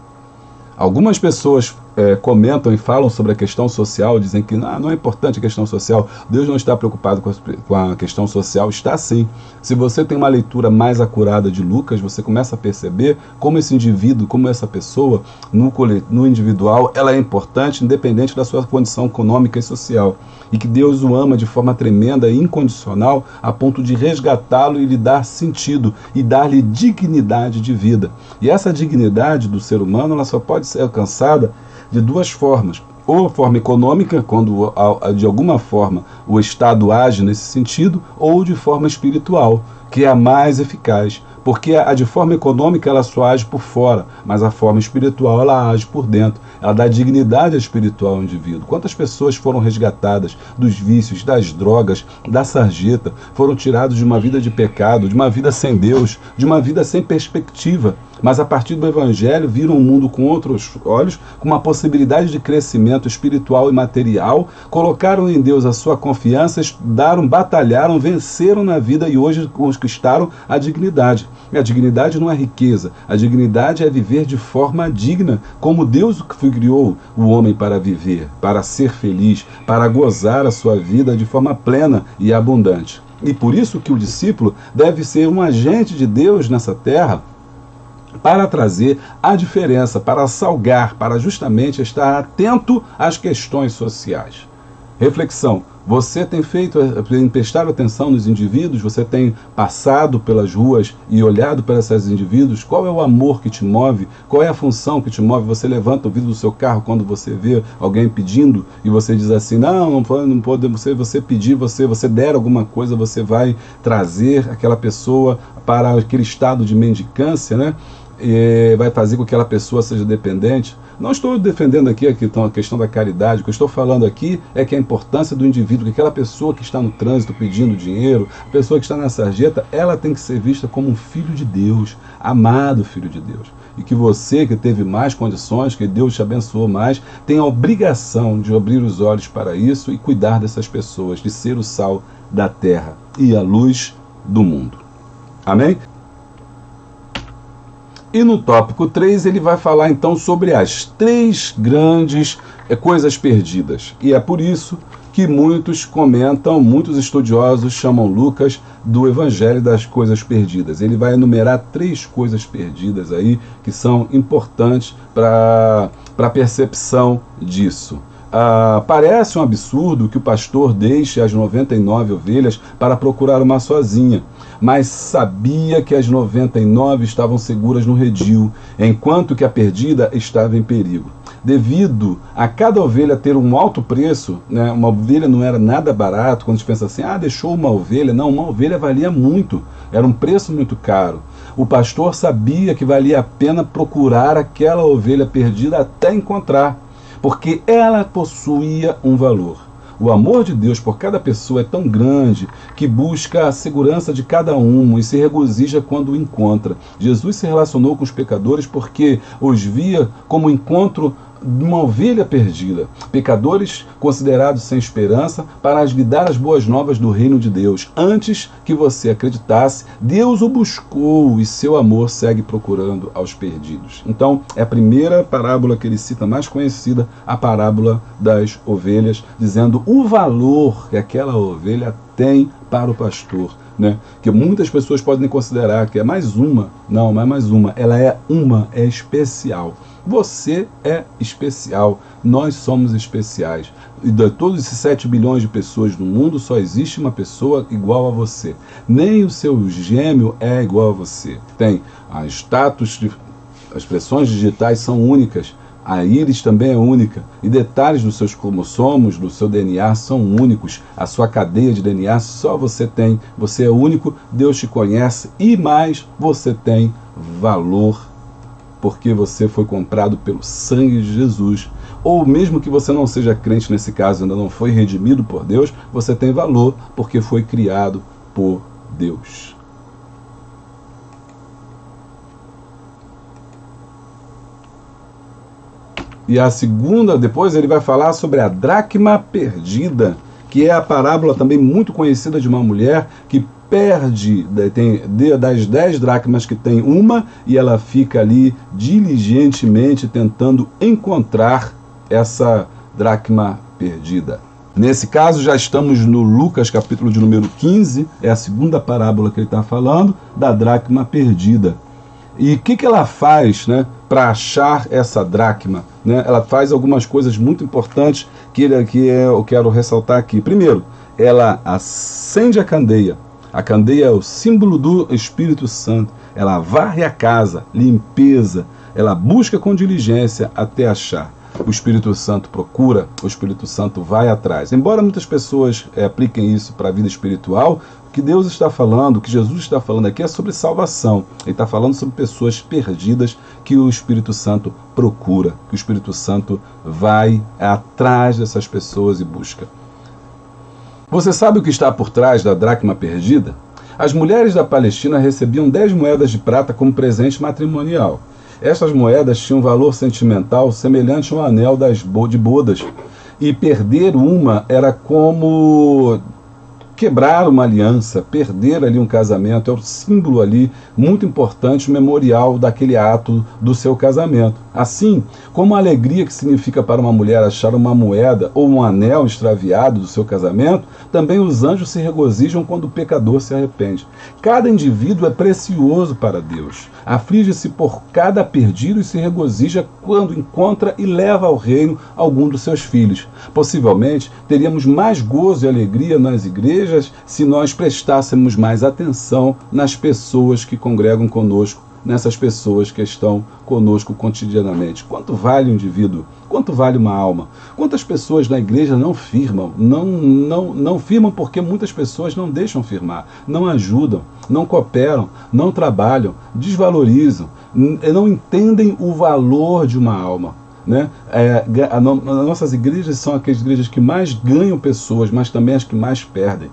Algumas pessoas comentam e falam sobre a questão social, dizem que não é importante a questão social, Deus não está preocupado com a questão social. Está sim. Se você tem uma leitura mais acurada de Lucas, você começa a perceber como esse indivíduo, como essa pessoa, no individual, ela é importante, independente da sua condição econômica e social. E que Deus o ama de forma tremenda e incondicional, a ponto de resgatá-lo e lhe dar sentido, e dar-lhe dignidade de vida. E essa dignidade do ser humano, ela só pode ser alcançada de duas formas. Ou a forma econômica, quando de alguma forma o Estado age nesse sentido, ou de forma espiritual, que é a mais eficaz. Porque a de forma econômica ela só age por fora, mas a forma espiritual ela age por dentro. Ela dá dignidade espiritual ao indivíduo. Quantas pessoas foram resgatadas dos vícios, das drogas, da sarjeta, foram tirados de uma vida de pecado, de uma vida sem Deus, de uma vida sem perspectiva, mas a partir do Evangelho viram o mundo com outros olhos, com uma possibilidade de crescimento espiritual e material, colocaram em Deus a sua confiança, estudaram, batalharam, venceram na vida e hoje conquistaram a dignidade. E a dignidade não é riqueza, a dignidade é viver de forma digna, como Deus criou o homem para viver, para ser feliz, para gozar a sua vida de forma plena e abundante. E por isso que o discípulo deve ser um agente de Deus nessa terra, para trazer a diferença, para salgar, para justamente estar atento às questões sociais. Reflexão. Você tem prestado atenção nos indivíduos? Você tem passado pelas ruas e olhado para esses indivíduos? Qual é o amor que te move? Qual é a função que te move? Você levanta o vidro do seu carro quando você vê alguém pedindo e você diz assim, não pode você pedir, você der alguma coisa, você vai trazer aquela pessoa para aquele estado de mendicância, né? E vai fazer com que aquela pessoa seja dependente. Não estou defendendo aqui a questão da caridade. O que eu estou falando aqui é que a importância do indivíduo, que aquela pessoa que está no trânsito pedindo dinheiro, a pessoa que está na sarjeta, ela tem que ser vista como um filho de Deus, amado filho de Deus. E que você, que teve mais condições, que Deus te abençoou mais, tem a obrigação de abrir os olhos para isso e cuidar dessas pessoas, de ser o sal da terra e a luz do mundo. Amém? E no tópico 3 ele vai falar então sobre as 3 grandes coisas perdidas. E é por isso que muitos comentam, muitos estudiosos chamam Lucas do Evangelho das coisas perdidas. Ele vai enumerar 3 coisas perdidas aí que são importantes para a percepção disso. Parece um absurdo que o pastor deixe as 99 ovelhas para procurar uma sozinha, mas sabia que as 99 estavam seguras no redil, enquanto que a perdida estava em perigo. Devido a cada ovelha ter um alto preço, né, uma ovelha não era nada barato, quando a gente pensa assim, deixou uma ovelha, não, uma ovelha valia muito, era um preço muito caro. O pastor sabia que valia a pena procurar aquela ovelha perdida até encontrar, porque ela possuía um valor. O amor de Deus por cada pessoa é tão grande que busca a segurança de cada um e se regozija quando o encontra. Jesus se relacionou com os pecadores porque os via como encontro uma ovelha perdida, pecadores considerados sem esperança, para lhe dar as boas novas do reino de Deus. Antes que você acreditasse, Deus o buscou e seu amor segue procurando aos perdidos. Então, é a primeira parábola que ele cita, mais conhecida, a parábola das ovelhas, dizendo o valor que aquela ovelha tem para o pastor, né? Que muitas pessoas podem considerar que é mais uma. Não, não é mais uma. Ela é é especial. Você é especial. Nós somos especiais. E de todos esses 7 bilhões de pessoas no mundo, só existe uma pessoa igual a você. Nem o seu gêmeo é igual a você. Tem a status, as expressões digitais são únicas. A íris também é única, e detalhes dos seus cromossomos, do seu DNA, são únicos. A sua cadeia de DNA só você tem. Você é único, Deus te conhece, e mais, você tem valor, porque você foi comprado pelo sangue de Jesus. Ou mesmo que você não seja crente nesse caso, ainda não foi redimido por Deus, você tem valor, porque foi criado por Deus. E a segunda, depois ele vai falar sobre a dracma perdida, que é a parábola também muito conhecida de uma mulher que perde, das 10 dracmas que tem uma, e ela fica ali diligentemente tentando encontrar essa dracma perdida. Nesse caso já estamos no Lucas capítulo de número 15, é a segunda parábola que ele está falando, da dracma perdida. E o que ela faz, né, para achar essa dracma? Né? Ela faz algumas coisas muito importantes que eu quero ressaltar aqui. Primeiro, ela acende a candeia. A candeia é o símbolo do Espírito Santo. Ela varre a casa, limpeza. Ela busca com diligência até achar. O Espírito Santo procura, o Espírito Santo vai atrás. Embora muitas pessoas apliquem isso para a vida espiritual, o que Deus está falando, o que Jesus está falando aqui é sobre salvação. Ele está falando sobre pessoas perdidas que o Espírito Santo procura, que o Espírito Santo vai atrás dessas pessoas e busca. Você sabe o que está por trás da dracma perdida? As mulheres da Palestina recebiam 10 moedas de prata como presente matrimonial. Essas moedas tinham um valor sentimental semelhante a um anel de bodas. E perder uma era como quebrar uma aliança, perder ali um casamento. É o símbolo ali muito importante, memorial daquele ato do seu casamento. Assim, como a alegria que significa para uma mulher achar uma moeda ou um anel extraviado do seu casamento, também os anjos se regozijam quando o pecador se arrepende. Cada indivíduo é precioso para Deus. Aflige-se por cada perdido e se regozija quando encontra e leva ao reino algum dos seus filhos. Possivelmente, teríamos mais gozo e alegria nas igrejas se nós prestássemos mais atenção nas pessoas que congregam conosco, nessas pessoas que estão conosco cotidianamente. Quanto vale um indivíduo? Quanto vale uma alma? Quantas pessoas na igreja não firmam? Não firmam porque muitas pessoas não deixam firmar, não ajudam, não cooperam, não trabalham, desvalorizam, não entendem o valor de uma alma. Né? As nossas igrejas são aquelas igrejas que mais ganham pessoas, mas também as que mais perdem.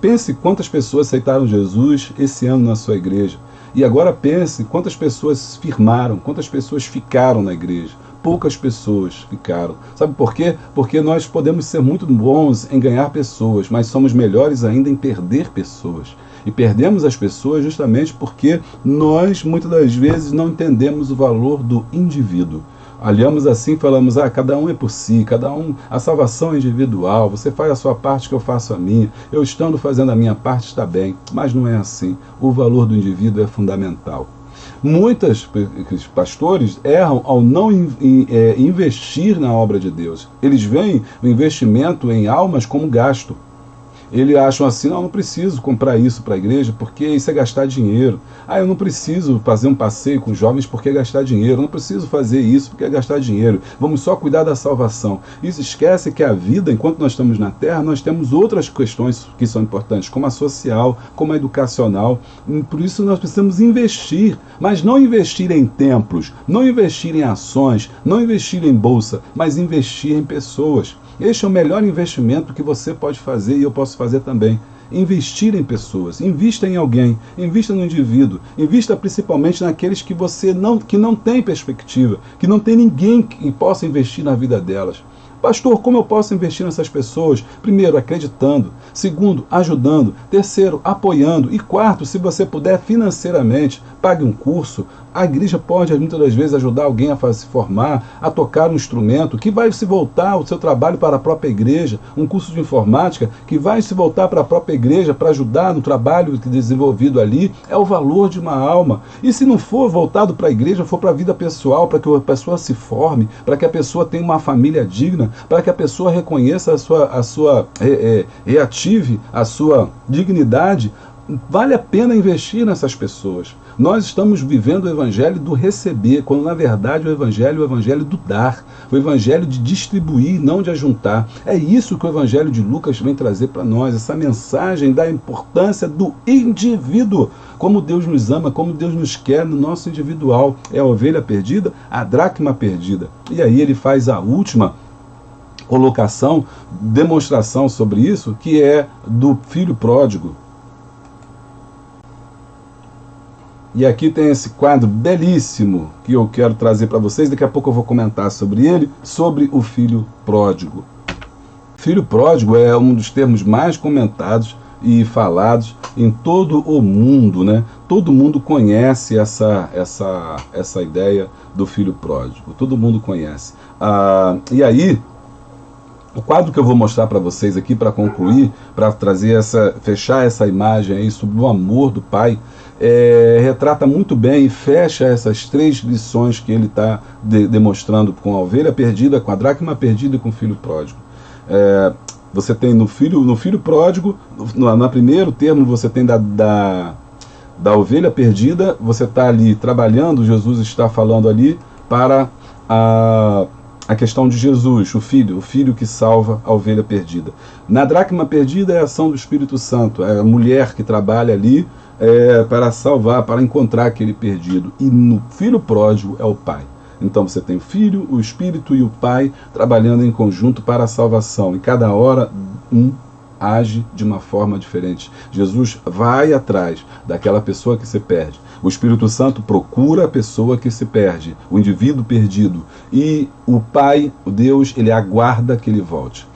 Pense quantas pessoas aceitaram Jesus esse ano na sua igreja. E agora pense quantas pessoas firmaram, quantas pessoas ficaram na igreja. Poucas pessoas ficaram. Sabe por quê? Porque nós podemos ser muito bons em ganhar pessoas, mas somos melhores ainda em perder pessoas. E perdemos as pessoas justamente porque nós, muitas das vezes, não entendemos o valor do indivíduo. Olhamos assim e falamos, cada um é por si, cada um, a salvação é individual, você faz a sua parte que eu faço a minha, eu estando fazendo a minha parte está bem, mas não é assim. O valor do indivíduo é fundamental. Muitos pastores erram ao não investir na obra de Deus. Eles veem o investimento em almas como gasto. Eles acham assim, não preciso comprar isso para a igreja porque isso é gastar dinheiro. Eu não preciso fazer um passeio com jovens porque é gastar dinheiro. Eu não preciso fazer isso porque é gastar dinheiro. Vamos só cuidar da salvação. Isso esquece que a vida, enquanto nós estamos na terra, nós temos outras questões que são importantes, como a social, como a educacional. Por isso nós precisamos investir, mas não investir em templos, não investir em ações, não investir em bolsa, mas investir em pessoas. Este é o melhor investimento que você pode fazer e eu posso fazer também. investir em pessoas, invista em alguém, invista no indivíduo, invista principalmente naqueles que que não tem perspectiva, que não tem ninguém que possa investir na vida delas. Pastor, como eu posso investir nessas pessoas? Primeiro, acreditando. Segundo, ajudando. Terceiro, apoiando. E quarto, se você puder, financeiramente, pague um curso. A igreja pode, muitas das vezes, ajudar alguém a se formar, a tocar um instrumento, que vai se voltar o seu trabalho para a própria igreja. Um curso de informática, que vai se voltar para a própria igreja, para ajudar no trabalho desenvolvido ali. É o valor de uma alma. E se não for voltado para a igreja, for para a vida pessoal, para que a pessoa se forme, para que a pessoa tenha uma família digna, para que a pessoa reconheça reative a sua dignidade, vale a pena investir nessas pessoas. Nós estamos vivendo o evangelho do receber, quando na verdade o evangelho é o evangelho do dar, o evangelho de distribuir, não de ajuntar. É isso que o evangelho de Lucas vem trazer para nós, essa mensagem da importância do indivíduo, como Deus nos ama, como Deus nos quer no nosso individual. É a ovelha perdida, a dracma perdida. E aí ele faz a última colocação, demonstração sobre isso, que é do filho pródigo. E aqui tem esse quadro belíssimo que eu quero trazer para vocês. Daqui a pouco eu vou comentar sobre ele, sobre o filho pródigo. Filho pródigo é um dos termos mais comentados e falados em todo o mundo, né? Todo mundo conhece essa ideia do filho pródigo. Todo mundo conhece. E aí, o quadro que eu vou mostrar para vocês aqui, para concluir, para trazer fechar essa imagem aí sobre o amor do pai, retrata muito bem e fecha essas três lições que ele está demonstrando com a ovelha perdida, com a dracma perdida e com o filho pródigo. Você tem no filho pródigo, no primeiro termo você tem da ovelha perdida, você está ali trabalhando, Jesus está falando ali para a questão de Jesus, o filho que salva a ovelha perdida. Na dracma perdida é a ação do Espírito Santo, é a mulher que trabalha ali para salvar, para encontrar aquele perdido. E no filho pródigo é o pai. Então você tem o filho, o Espírito e o pai trabalhando em conjunto para a salvação. E cada hora age de uma forma diferente. Jesus vai atrás daquela pessoa que se perde. O Espírito Santo procura a pessoa que se perde, o indivíduo perdido. E o Pai, o Deus, ele aguarda que ele volte.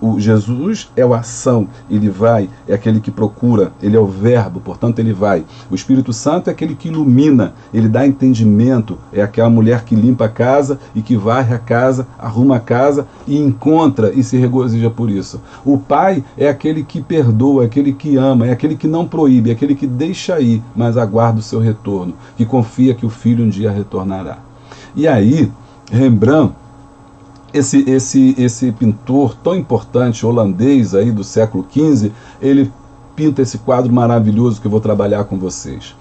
O Jesus é a ação, ele vai, é aquele que procura, ele é o verbo, portanto ele vai. O Espírito Santo é aquele que ilumina, ele dá entendimento, é aquela mulher que limpa a casa e que varre a casa, arruma a casa e encontra e se regozija por isso. O Pai é aquele que perdoa, é aquele que ama, é aquele que não proíbe, é aquele que deixa ir, mas aguarda o seu retorno, que confia que o Filho um dia retornará. E aí, Rembrandt, esse pintor tão importante holandês aí do século XV, ele pinta esse quadro maravilhoso que eu vou trabalhar com vocês.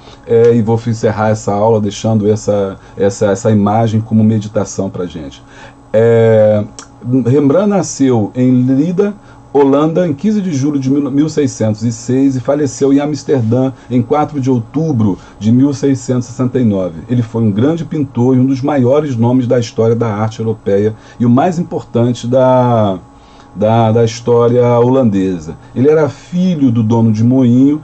E vou encerrar essa aula deixando essa imagem como meditação para a gente. Rembrandt nasceu em Lida, Holanda, em 15 de julho de 1606 e faleceu em Amsterdã em 4 de outubro de 1669. Ele foi um grande pintor e um dos maiores nomes da história da arte europeia e o mais importante da história holandesa. Ele era filho do dono de moinho,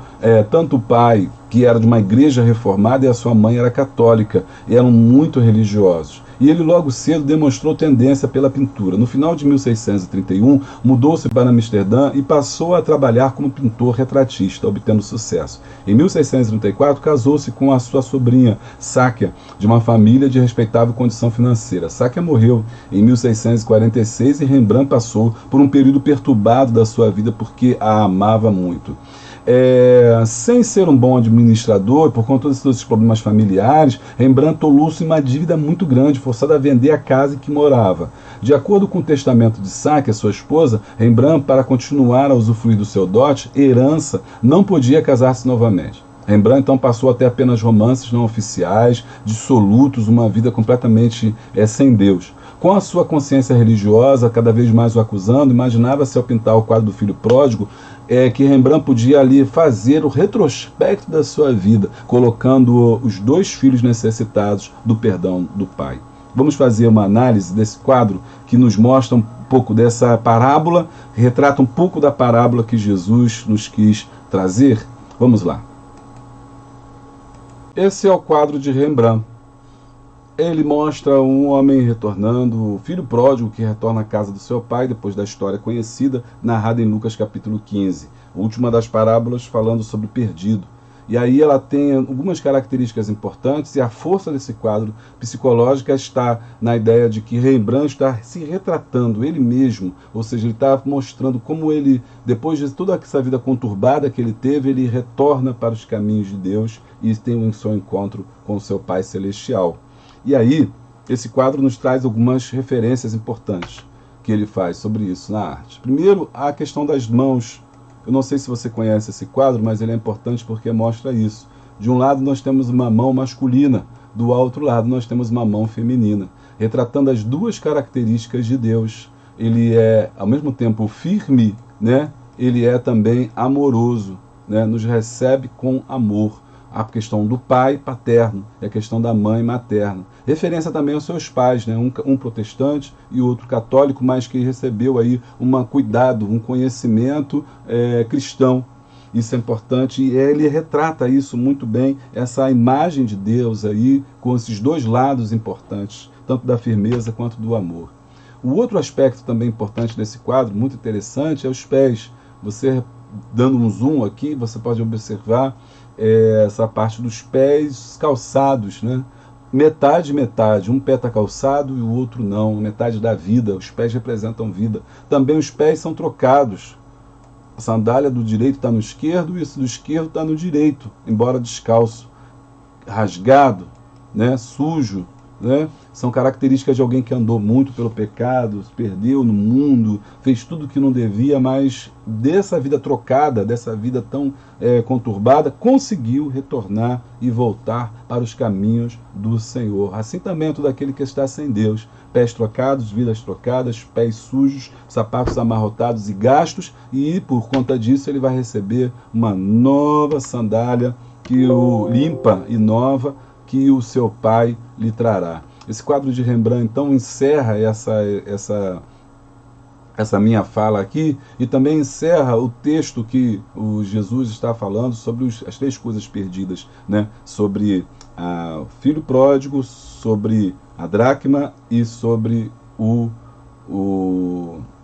tanto o pai, que era de uma igreja reformada, e a sua mãe era católica, e eram muito religiosos. E ele logo cedo demonstrou tendência pela pintura. No final de 1631, mudou-se para Amsterdã e passou a trabalhar como pintor retratista, obtendo sucesso. Em 1634, casou-se com a sua sobrinha, Sáquia, de uma família de respeitável condição financeira. Sáquia morreu em 1646 e Rembrandt passou por um período perturbado da sua vida porque a amava muito. Sem ser um bom administrador, por conta desses problemas familiares, Rembrandt tolou-se em uma dívida muito grande, forçado a vender a casa em que morava. De acordo com o testamento de Sáquia, sua esposa, Rembrandt, para continuar a usufruir do seu dote, herança, não podia casar-se novamente. Rembrandt então passou a ter apenas romances não oficiais, dissolutos, uma vida completamente sem Deus. Com a sua consciência religiosa cada vez mais o acusando, imaginava-se ao pintar o quadro do filho pródigo que Rembrandt podia ali fazer o retrospecto da sua vida, colocando os dois filhos necessitados do perdão do pai. Vamos fazer uma análise desse quadro que nos mostra pouco dessa parábola, retrata um pouco da parábola que Jesus nos quis trazer. Vamos lá. Esse é o quadro de Rembrandt. Ele mostra um homem retornando, o filho pródigo que retorna à casa do seu pai, depois da história conhecida, narrada em Lucas capítulo 15, a última das parábolas falando sobre o perdido. E aí ela tem algumas características importantes, e a força desse quadro psicológico está na ideia de que Rembrandt está se retratando ele mesmo, ou seja, ele está mostrando como ele, depois de toda essa vida conturbada que ele teve, ele retorna para os caminhos de Deus e tem um seu encontro com o seu Pai Celestial. E aí, esse quadro nos traz algumas referências importantes que ele faz sobre isso na arte. Primeiro, a questão das mãos. Eu não sei se você conhece esse quadro, mas ele é importante porque mostra isso. De um lado nós temos uma mão masculina, do outro lado nós temos uma mão feminina, retratando as duas características de Deus. Ele é, ao mesmo tempo, firme, né? Ele é também amoroso, né? Nos recebe com amor. A questão do pai paterno e a questão da mãe materna. Referência também aos seus pais, né? Um protestante e outro católico, mas que recebeu aí um cuidado, um conhecimento cristão. Isso é importante e ele retrata isso muito bem, essa imagem de Deus aí, com esses dois lados importantes, tanto da firmeza quanto do amor. O outro aspecto também importante desse quadro, muito interessante, é os pés. Você, dando um zoom aqui, você pode observar essa parte dos pés calçados, né? Metade, um pé está calçado e o outro não, metade da vida, os pés representam vida. Também os pés são trocados, a sandália do direito está no esquerdo e esse do esquerdo está no direito, embora descalço, rasgado, né? Sujo, né? São características de alguém que andou muito pelo pecado, se perdeu no mundo, fez tudo o que não devia, mas dessa vida trocada, dessa vida tão conturbada, conseguiu retornar e voltar para os caminhos do Senhor. Assim também é todo aquele que está sem Deus. Pés trocados, vidas trocadas, pés sujos, sapatos amarrotados e gastos, e por conta disso ele vai receber uma nova sandália que o limpa e nova, que o seu pai lhe trará. Esse quadro de Rembrandt, então, encerra essa minha fala aqui e também encerra o texto que o Jesus está falando sobre as três coisas perdidas, né? Sobre o filho pródigo, sobre a dracma e sobre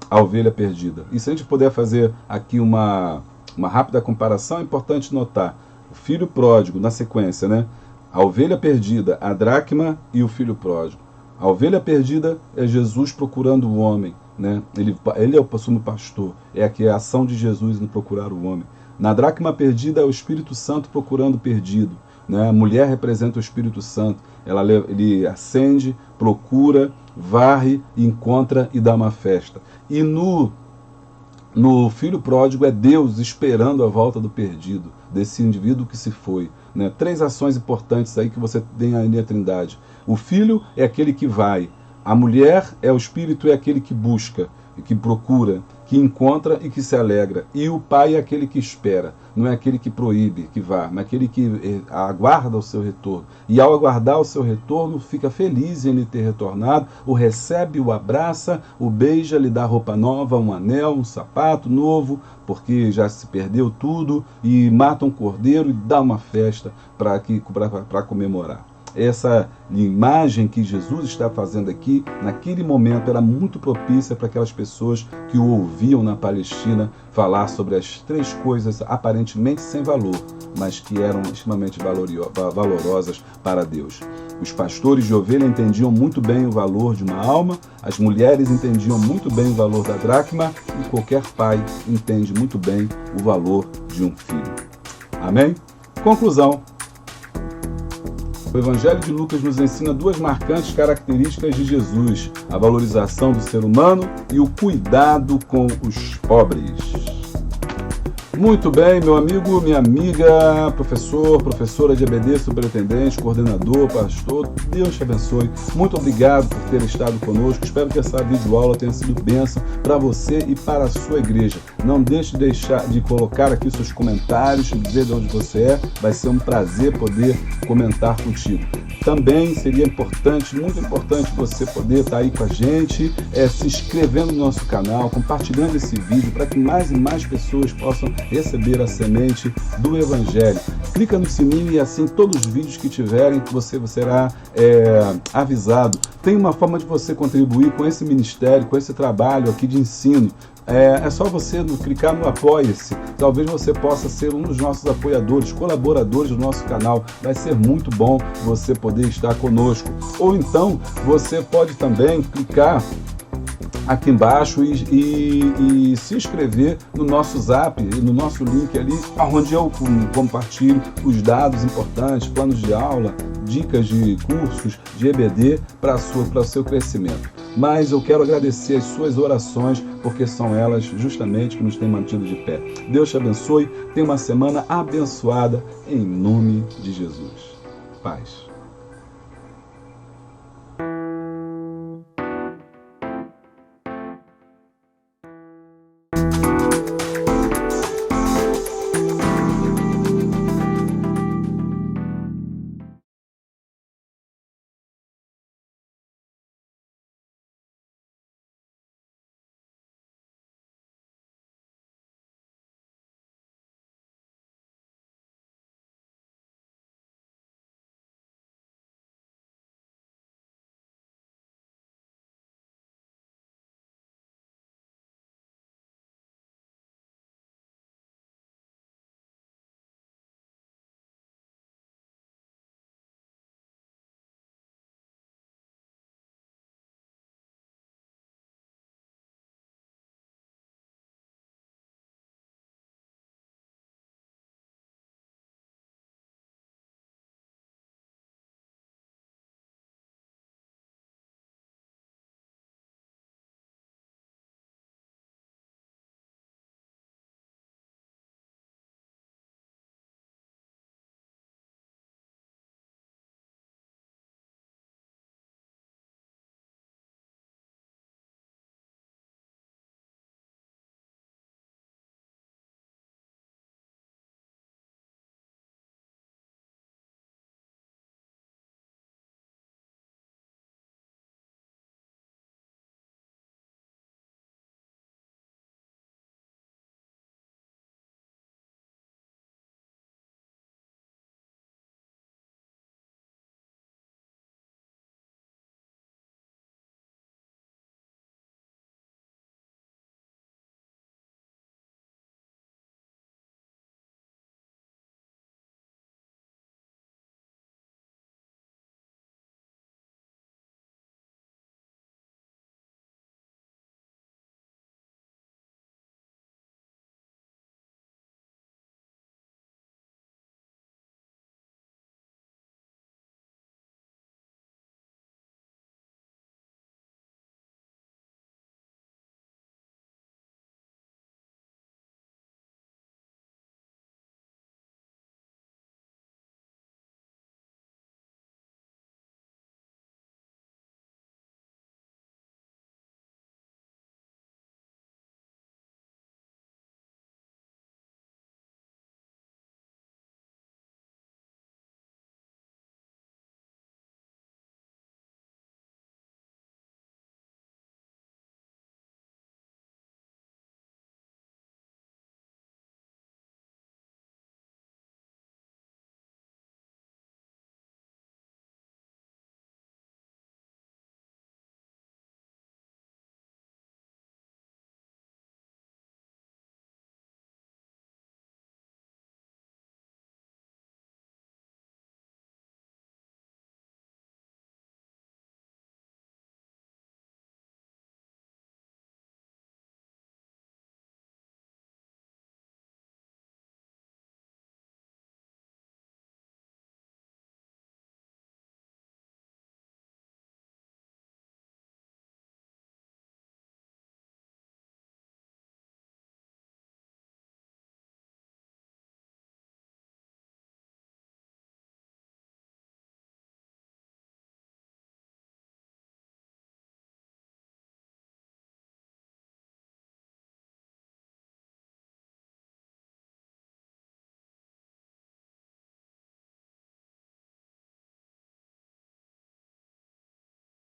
a ovelha perdida. E se a gente puder fazer aqui uma rápida comparação, é importante notar o filho pródigo na sequência, né? A ovelha perdida, a dracma e o filho pródigo. A ovelha perdida é Jesus procurando o homem, né? Ele é o sumo pastor, é aqui a ação de Jesus no procurar o homem. Na dracma perdida é o Espírito Santo procurando o perdido, né? A mulher representa o Espírito Santo, ele acende, procura, varre, encontra e dá uma festa. E no filho pródigo é Deus esperando a volta do perdido, desse indivíduo que se foi, né? Três ações importantes aí que você tem aí na Trindade. O filho é aquele que vai, a mulher é o espírito, é aquele que busca, que procura, que encontra e que se alegra. E o pai é aquele que espera, não é aquele que proíbe que vá, mas aquele que aguarda o seu retorno. E ao aguardar o seu retorno, fica feliz em ele ter retornado, o recebe, o abraça, o beija, lhe dá roupa nova, um anel, um sapato novo, porque já se perdeu tudo, e mata um cordeiro e dá uma festa para comemorar. Essa imagem que Jesus está fazendo aqui, naquele momento, era muito propícia para aquelas pessoas que o ouviam na Palestina falar sobre as três coisas aparentemente sem valor, mas que eram extremamente valorosas para Deus. Os pastores de ovelha entendiam muito bem o valor de uma alma, as mulheres entendiam muito bem o valor da dracma e qualquer pai entende muito bem o valor de um filho. Amém? Conclusão. O Evangelho de Lucas nos ensina duas marcantes características de Jesus: a valorização do ser humano e o cuidado com os pobres. Muito bem, meu amigo, minha amiga, professor, professora de EBD, superintendente, coordenador, pastor, Deus te abençoe. Muito obrigado por ter estado conosco. Espero que essa videoaula tenha sido bênção para você e para a sua igreja. Não deixe de colocar aqui seus comentários, dizer de onde você é. Vai ser um prazer poder comentar contigo. Também seria importante, muito importante, você poder estar aí com a gente, se inscrevendo no nosso canal, compartilhando esse vídeo para que mais e mais pessoas possam receber a semente do Evangelho. Clica no sininho e assim todos os vídeos que tiverem você será avisado. Tem uma forma de você contribuir com esse ministério, com esse trabalho aqui de ensino. É só você clicar no Apoia-se. Talvez você possa ser um dos nossos apoiadores, colaboradores do nosso canal. Vai ser muito bom você poder estar conosco. Ou então, você pode também clicar aqui embaixo e se inscrever no nosso Zap, no nosso link ali, onde eu compartilho os dados importantes, planos de aula, dicas de cursos de EBD para o seu crescimento. Mas eu quero agradecer as suas orações, porque são elas justamente que nos têm mantido de pé. Deus te abençoe, tenha uma semana abençoada, em nome de Jesus. Paz.